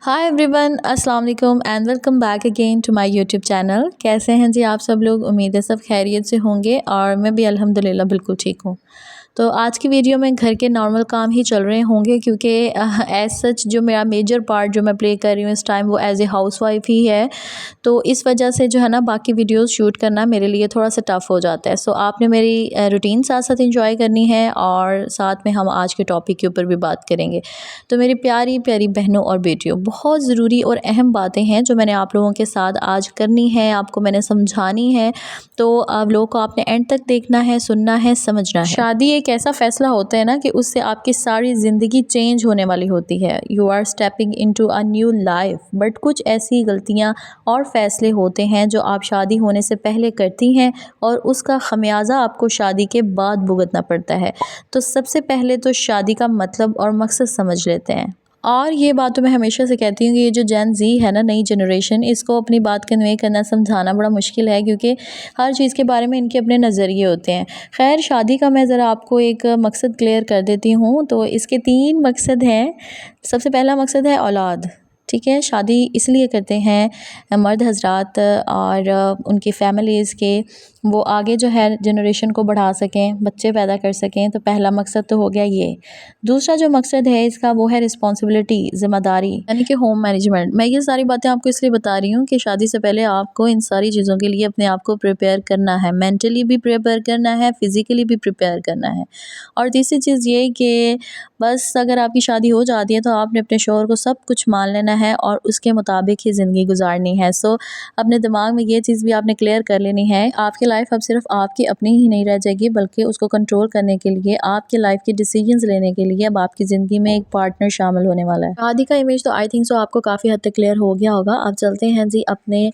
हाय everyone, अस्सलाम वालेकुम and welcome back again to my YouTube channel. कैसे हैं जी आप सब लोग? उम्मीद है सब खैरियत से होंगे और मैं भी अल्हम्दुलिल्लाह बिल्कुल ठीक हूँ। तो आज की वीडियो में घर के नॉर्मल काम ही चल रहे होंगे क्योंकि एज सच जो मेरा मेजर पार्ट जो मैं प्ले कर रही हूँ इस टाइम वो एज ए हाउसवाइफ ही है। तो इस वजह से जो है ना बाकी वीडियोस शूट करना मेरे लिए थोड़ा सा टफ़ हो जाता है। सो आपने मेरी रूटीन साथ साथ इंजॉय करनी है और साथ में हम आज के टॉपिक के ऊपर भी बात करेंगे। तो मेरी प्यारी प्यारी बहनों और बेटियों, बहुत ज़रूरी और अहम बातें हैं जो मैंने आप लोगों के साथ आज करनी है, आपको मैंने समझानी है। तो आप लोगों को आपने एंड तक देखना है, सुनना है, समझना है। शादी एक ऐसा फ़ैसला होता है ना कि उससे आपकी सारी ज़िंदगी चेंज होने वाली होती है। You are stepping into a new life. But कुछ ऐसी गलतियाँ और फ़ैसले होते हैं जो आप शादी होने से पहले करती हैं और उसका ख़मियाज़ा आपको शादी के बाद भुगतना पड़ता है। तो सबसे पहले तो शादी का मतलब और मकसद समझ लेते हैं। और ये बात तो मैं हमेशा से कहती हूँ कि ये जो जेन ज़ी है ना, नई जनरेशन, इसको अपनी बात कन्वे करना, समझाना बड़ा मुश्किल है क्योंकि हर चीज़ के बारे में इनके अपने नज़रिए होते हैं। खैर, शादी का मैं ज़रा आपको एक मकसद क्लियर कर देती हूँ। तो इसके 3 मकसद हैं। सबसे पहला मकसद है औलाद। ठीक है, शादी इसलिए करते हैं मर्द हज़रात और उनकी फ़ैमिलीज़ के वो आगे जो है जनरेशन को बढ़ा सकें, बच्चे पैदा कर सकें। तो पहला मकसद तो हो गया ये। दूसरा जो मकसद है इसका वो है रिस्पॉन्सिबिलिटी, ज़िम्मेदारी, यानी कि होम मैनेजमेंट। मैं ये सारी बातें आपको इसलिए बता रही हूँ कि शादी से पहले आपको इन सारी चीज़ों के लिए अपने आप को प्रिपेयर करना है, मेंटली भी प्रिपेयर करना है, फ़िज़िकली भी प्रिपेयर करना है। और तीसरी चीज़ ये कि बस अगर आपकी शादी हो जाती है तो आपने अपने शौहर को सब कुछ मान लेना है और उसके मुताबिक ही ज़िंदगी गुजारनी है। सो अपने दिमाग में ये चीज़ भी आपने क्लियर कर लेनी है। आपकी लाइफ अब सिर्फ आपकी अपनी ही नहीं रह जाएगी, बल्कि उसको कंट्रोल करने के लिए, आपकी लाइफ के डिसीजंस लेने के लिए अब आपकी ज़िंदगी में एक पार्टनर शामिल होने वाला है। शादी का इमेज तो आई थिंक सो आपको काफ़ी हद तक क्लियर हो गया होगा। अब चलते हैं जी अपने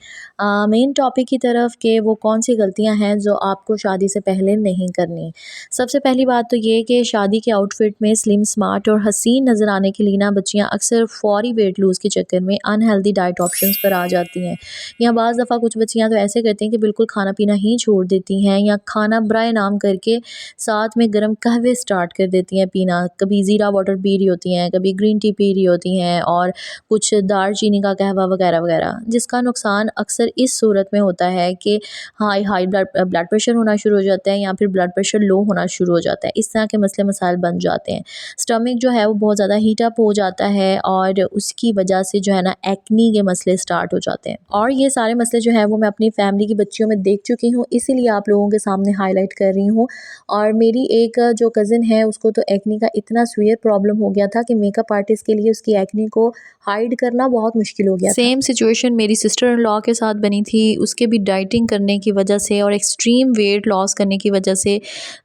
मेन टॉपिक की तरफ कि वो कौन सी गलतियां हैं जो आपको शादी से पहले नहीं करनी। सबसे पहली बात तो ये कि शादी के आउटफिट में स्लिम, स्मार्ट और हसीन नज़र आने के लिए ना बच्चियाँ अक्सर फौरी वेट लूज़ के चक्कर में अनहेल्दी डाइट ऑप्शंस पर आ जाती हैं। या बाज़ दफ़ा कुछ बच्चियाँ तो ऐसे करती हैं कि बिल्कुल खाना पीना ही छोड़ देती हैं या खाना ब्राय नाम करके साथ में गर्म कहवे स्टार्ट कर देती हैं पीना। कभी ज़ीरा वाटर पी रही होती हैं, कभी ग्रीन टी पी रही होती हैं और कुछ दालचीनी का कहवा वगैरह वगैरह, जिसका नुकसान अक्सर इस सूरत में होता है कि हाई ब्लड प्रेशर होना शुरू हो जाता है या फिर ब्लड प्रेशर लो होना शुरू हो जाता है। इस तरह के मसले मसाइल बन जाते हैं। स्टमक जो है वो बहुत ज़्यादा हीट अप हो जाता है और उसकी वजह से जो है ना एक्नी के मसले स्टार्ट हो जाते हैं। और ये सारे मसले जो है वो मैं अपनी फैमिली की बच्चियों में देख चुकी हूँ, इसीलिए आप लोगों के सामने हाईलाइट कर रही हूँ। और मेरी एक जो कज़िन है उसको तो एक्नी का इतना सीवियर प्रॉब्लम हो गया था कि मेकअप आर्टिस्ट के लिए उसकी एक्नी को हाइड करना बहुत मुश्किल हो गया। सेम सिचुएशन मेरी सिस्टर इन लॉ के साथ बनी थी। उसके भी डाइटिंग करने की वजह से और एक्सट्रीम वेट लॉस करने की वजह से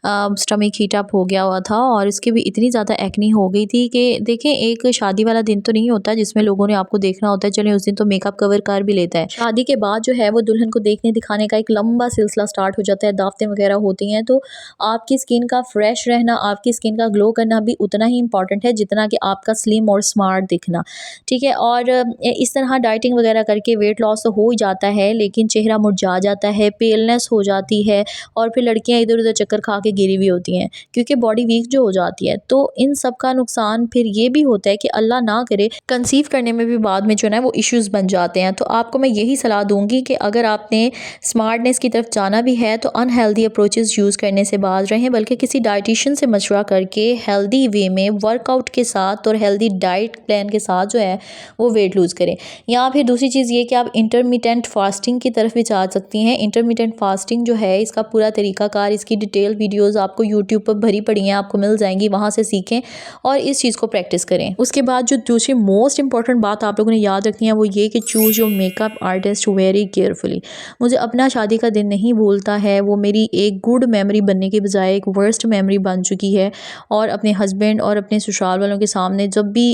स्टमक हीट अप हो गया हुआ था और इसकी भी इतनी ज़्यादा एक्नी हो गई थी कि देखें, एक शादी वाला दिन तो नहीं होता जिसमें लोगों ने आपको देखना होता है, चलें उस दिन तो मेकअप कवर कर भी लेता है। शादी के बाद जो है वो दुल्हन को देखने दिखाने का एक लंबा सिलसिला स्टार्ट हो जाता है, दावतें वगैरह होती हैं। तो आपकी स्किन का फ्रेश रहना, आपकी स्किन का ग्लो करना भी उतना ही इंपॉर्टेंट है जितना कि आपका स्लिम और स्मार्ट दिखना। ठीक है, और इस तरह डाइटिंग वगैरह करके वेट लॉस तो हो ही जाता है, लेकिन चेहरा मुरझा जाता है, पेलनेस हो जाती है और फिर लड़कियां इधर उधर चक्कर खा के गिरी हुई होती हैं क्योंकि बॉडी वीक जो हो जाती है। तो इन सब का नुकसान फिर ये भी होता है कि अल्लाह ना करे कंसीव करने में भी बाद में जो है वो इश्यूज़ बन जाते हैं। तो आपको मैं यही सलाह दूंगी कि अगर आपने स्मार्टनेस की तरफ जाना भी है तो अनहेल्दी अप्रोचेस यूज़ करने से बाज रहें, बल्कि किसी डाइटिशियन से मशवरा करके हेल्दी वे में वर्कआउट के साथ और हेल्दी डाइट प्लान के साथ जो है वो वेट लूज़ करें। या फिर दूसरी चीज़ ये कि आप इंटरमिटेंट फास्टिंग की तरफ भी जा सकती हैं। इंटरमिटेंट फास्टिंग जो है इसका पूरा तरीकाकार, इसकी डिटेल वीडियोज़ आपको यूट्यूब पर भरी पड़ी हैं, आपको मिल जाएंगी, वहाँ से सीखें और इस चीज़ को प्रैक्टिस करें। उसके बाद जो दूसरी मोस्ट इंपॉर्टेंट बात आप लोगों ने याद रखनी है वो ये कि choose your makeup artist very carefully. मुझे अपना शादी का दिन नहीं भूलता है, वो मेरी एक गुड मेमोरी बनने के बजाय एक वर्स्ट मेमोरी बन चुकी है। और अपने हस्बैंड और अपने ससुराल वालों के सामने जब भी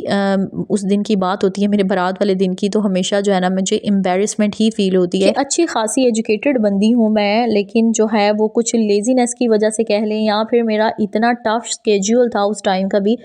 उस दिन की बात होती है, मेरे बारात वाले दिन की, तो हमेशा जो है ना मुझे एम्बेरसमेंट ही फील होती है। अच्छी खासी एजुकेटेड बंदी हूँ मैं, लेकिन जो है वो कुछ लेजीनेस की वजह से कह लें या फिर मेरा इतना टफ स्केड्यूल था उस टाइम का भी।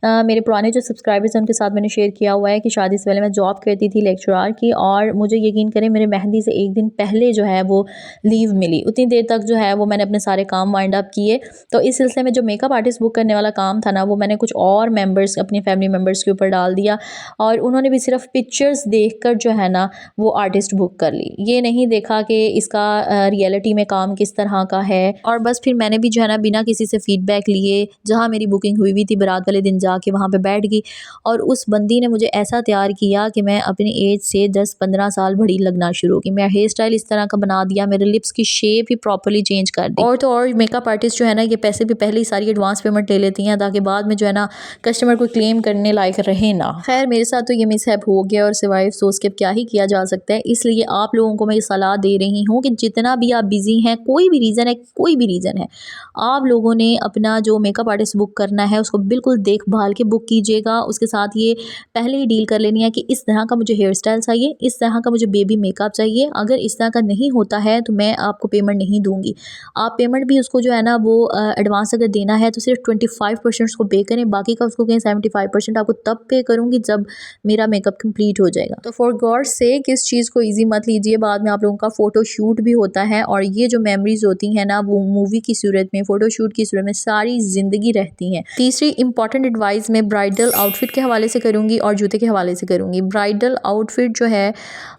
मेरे पुराने जो सब्सक्राइबर्स हैं उनके साथ मैंने शेयर किया हुआ है कि शादी इससे पहले मैं जॉब करती थी लेक्चरार की, और मुझे यकीन करें मेरे मेहंदी से एक दिन पहले जो है वो लीव मिली। उतनी देर तक जो है वो मैंने अपने सारे काम वाइंड अप किए। तो इस सिलसिले में जो मेकअप आर्टिस्ट बुक करने वाला काम था ना, वो मैंने कुछ और मेंबर्स, अपनी फैमिली मेंबर्स के ऊपर डाल दिया, और उन्होंने भी सिर्फ पिक्चर्स देखकर जो है ना वो आर्टिस्ट बुक कर ली। ये नहीं देखा कि इसका रियलिटी में काम किस तरह का है। और बस फिर मैंने भी जो है ना बिना किसी से फीडबैक लिए, जहाँ मेरी बुकिंग हुई थी बारात वाले दिन, जाके वहाँ पे बैठ गई, और उस बंदी ने मुझे ऐसा तैयार किया कि मैं अपनी एज से 10-15 साल बड़ी लगना शुरू की। मेरा हेयर स्टाइल इस तरह का बना दिया, मेरे लिप्स की शेप ही प्रॉपर्ली चेंज कर दी। और तो और मेकअप आर्टिस्ट जो है ना ये पैसे भी पहले ही सारी एडवांस पेमेंट ले लेती हैं, ताकि बाद में जो है ना कस्टमर को क्लेम करने लायक रहे ना। खैर मेरे साथ तो ये मिसहैप हो गया, और सिवाय अफसोस के अब क्या ही किया जा सकता है। इसलिए आप लोगों को मैं ये सलाह दे रही हूँ कि जितना भी आप बिजी हैं, कोई भी रीज़न है, आप लोगों ने अपना जो मेकअप आर्टिस्ट बुक करना है उसको बिल्कुल देखभाल के बुक कीजिएगा। उसके साथ ये पहले ही डील कर लेनी है कि इस तरह का मुझे हेयर स्टाइल चाहिए, इस तरह का मुझे बेबी मेकअप चाहिए। अगर इस तरह का नहीं होता है तो मैं आपको पेमेंट नहीं दूंगी। आप पेमेंट भी उसको जो है ना वो एडवांस अगर देना है तो सिर्फ 25% उसको पे करें, बाकी का उसको कहें 75% आपको तब पे करूँगी जब मेरा मेकअप कंप्लीट हो जाएगा। तो फॉर गॉड सेक इस चीज़ को ईजी मत लीजिए, बाद में आप लोगों का फ़ोटो शूट भी होता है, और ये जो मेमोरीज होती हैं ना वो मूवी की सूरत में, फ़ोटोशूट की सूरत में सारी ज़िंदगी रहती हैं। तीसरी इंपॉर्टेंट एडवाइस मैं ब्राइडल आउटफिट के हवाले से करूँगी और जूते के हवाले से करूँगी। ब्राइडल आउटफिट जो है,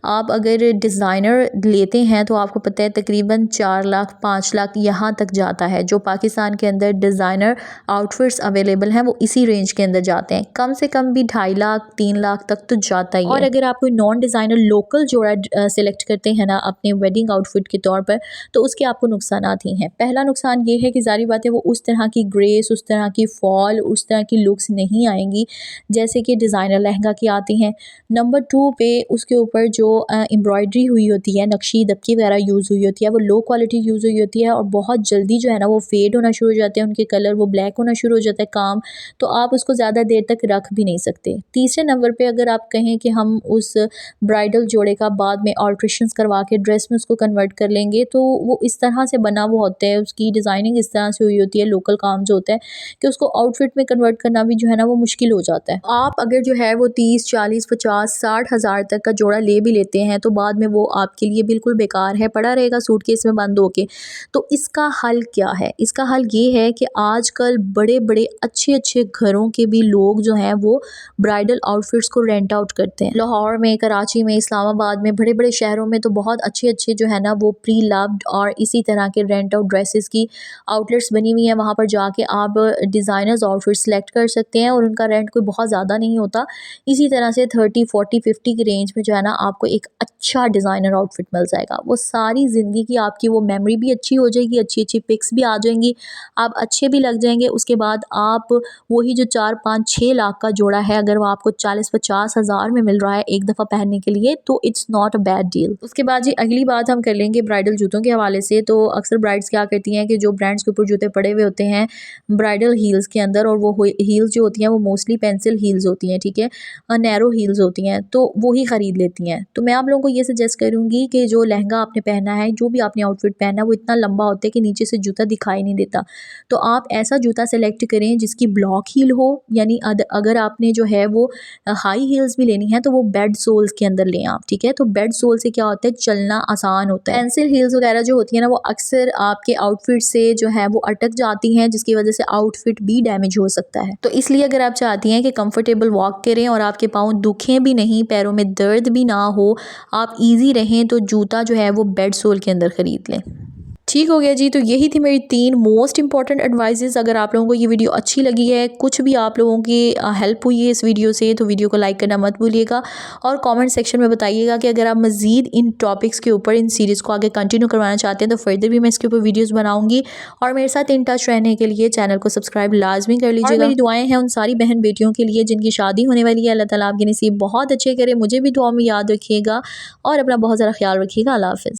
आप अगर डिज़ाइनर लेते हैं तो आपको पता है तकरीबन 4 लाख 5 लाख यहाँ तक जाता है। जो पाकिस्तान के अंदर डिज़ाइनर आउटफिट्स अवेलेबल हैं वो इसी रेंज के अंदर जाते हैं, कम से कम भी 2.5 लाख 3 लाख तक तो जाता ही है। और अगर आप कोई नॉन डिज़ाइनर लोकल जोड़ा सेलेक्ट करते हैं ना अपने वेडिंग आउटफिट के तौर पर, तो उसके आपको नुकसानात ही हैं। पहला नुकसान ये है कि ज़ाहिर बात है वो उस तरह की ग्रेस, उस तरह की फॉल, उस तरह की लुक्स नहीं आएंगी जैसे कि डिज़ाइनर लहंगा की आती हैं। नंबर 2 पे उसके ऊपर जो एम्ब्रॉयडरी हुई होती है, नक्शी दबकी वगैरह यूज़ हुई होती है, वो लो क्वालिटी यूज़ हुई होती है, और बहुत जल्दी जो है ना वो फेड होना शुरू हो जाते हैं, उनके कलर वो ब्लैक होना शुरू हो जाता है काम, तो आप उसको ज़्यादा देर तक रख भी नहीं सकते। तीसरे नंबर पे अगर आप कहें कि हम उस ब्राइडल जोड़े का बाद में ऑल्ट्रेशंस करवा के ड्रेस में उसको कन्वर्ट कर लेंगे, तो वो इस तरह से बना हुआ होता है, उसकी डिज़ाइनिंग इस तरह से हुई होती है, लोकल काम जो होता है कि उसको आउटफिट में कन्वर्ट करना भी जो है ना वो मुश्किल हो जाता है। आप अगर जो है वो 30, 40, 50, 60 हज़ार तक का जोड़ा ले भी लेते हैं तो बाद में वो आपके लिए बिल्कुल बेकार है, पड़ा रहेगा सूटकेस में बंद होके। तो इसका हल क्या है? इसका हल ये है कि आजकल बड़े बड़े अच्छे अच्छे घरों के भी लोग जो हैं वो ब्राइडल आउटफिट्स को रेंट आउट करते हैं। लाहौर में, कराची में, इस्लामाबाद में, बड़े बड़े शहरों में तो बहुत अच्छे अच्छे जो है ना वो प्री लव्ड और इसी तरह के रेंट आउट ड्रेसेस की आउटलेट्स बनी हुई हैं। वहाँ पर जाके आप डिज़ाइनर्स आउटफिट सेलेक्ट कर सकते हैं, और उनका रेंट कोई बहुत ज़्यादा नहीं होता। इसी तरह से 30, 40, 50 की रेंज में जो है ना आपको एक अच्छा डिज़ाइनर आउटफिट मिल जाएगा। वो सारी ज़िंदगी की आपकी वो मेमोरी भी अच्छी हो जाएगी, अच्छी अच्छी पिक्स भी आ जाएंगी, आप अच्छे भी लग जाएंगे। उसके बाद आप वही जो 4, 5, 6 लाख का जोड़ा है, अगर वो आपको 40-50 हज़ार में मिल रहा है एक दफ़ा पहनने के लिए, तो it's not a bad deal. उसके बाद जी अगली बात हम कर लेंगे ब्राइडल जूतों के हवाले से। तो अक्सर ब्राइड्स क्या करती हैं कि जो ब्रांड्स के ऊपर जूते पड़े हुए होते हैं ब्राइडल हील्स के अंदर, और वो हील्स जो होती हैं वो मोस्टली पेंसिल हील्स होती हैं, ठीक है, नैरो हील्स होती हैं, तो वो ही ख़रीद लेती हैं। तो मैं आप लोगों को ये सजेस्ट करूँगी कि जो लहंगा आपने पहना है, जो भी आपने आउटफिट पहना है, वो इतना लंबा होता है कि नीचे से जूता दिखाई नहीं देता। तो आप ऐसा जूता सेलेक्ट करें जिसकी ब्लॉक हील हो, यानी अगर आपने जो है वो हाई हील्स भी लेनी है तो वो बेड सोल्स के अंदर लें आप, ठीक है। तो बेड सोल से क्या होता है, चलना आसान होता है। पेंसिल हील्स वगैरह जो होती है ना वो अक्सर आपके आउटफिट से जो है वो अटक जाती हैं, जिसकी वजह से आउटफिट भी डैमेज हो सकता है। तो इसलिए अगर आप चाहती हैं कि कंफर्टेबल वॉक करें और आपके पाँव दुखें भी नहीं, पैरों में दर्द भी ना हो, आप ईजी रहें, तो जूता जो है वो बेड सोल के अंदर ख़रीद लें। ठीक हो गया जी। तो यही थी मेरी 3 मोस्ट इंपॉर्टेंट एडवाइसेस। अगर आप लोगों को ये वीडियो अच्छी लगी है, कुछ भी आप लोगों की हेल्प हुई है इस वीडियो से, तो वीडियो को लाइक करना मत भूलिएगा, और कमेंट सेक्शन में बताइएगा कि अगर आप मज़ीद इन टॉपिक्स के ऊपर इन सीरीज़ को आगे कंटिन्यू करवाना चाहते हैं तो फर्दर भी मैं इसके ऊपर वीडियोज़ बनाऊँगी। और मेरे साथ इन टच रहने के लिए चैनल को सब्सक्राइब लाजमी कर लीजिएगा। मेरी दुआएँ हैं उन सारी बहन बेटियों के लिए जिनकी शादी होने वाली है। अल्लाह ताला आपके नसीब बहुत अच्छे करे, मुझे भी दुआ में याद रखिएगा, और अपना बहुत ज़्यादा ख्याल रखिएगा। अल्लाह हाफ़िज़।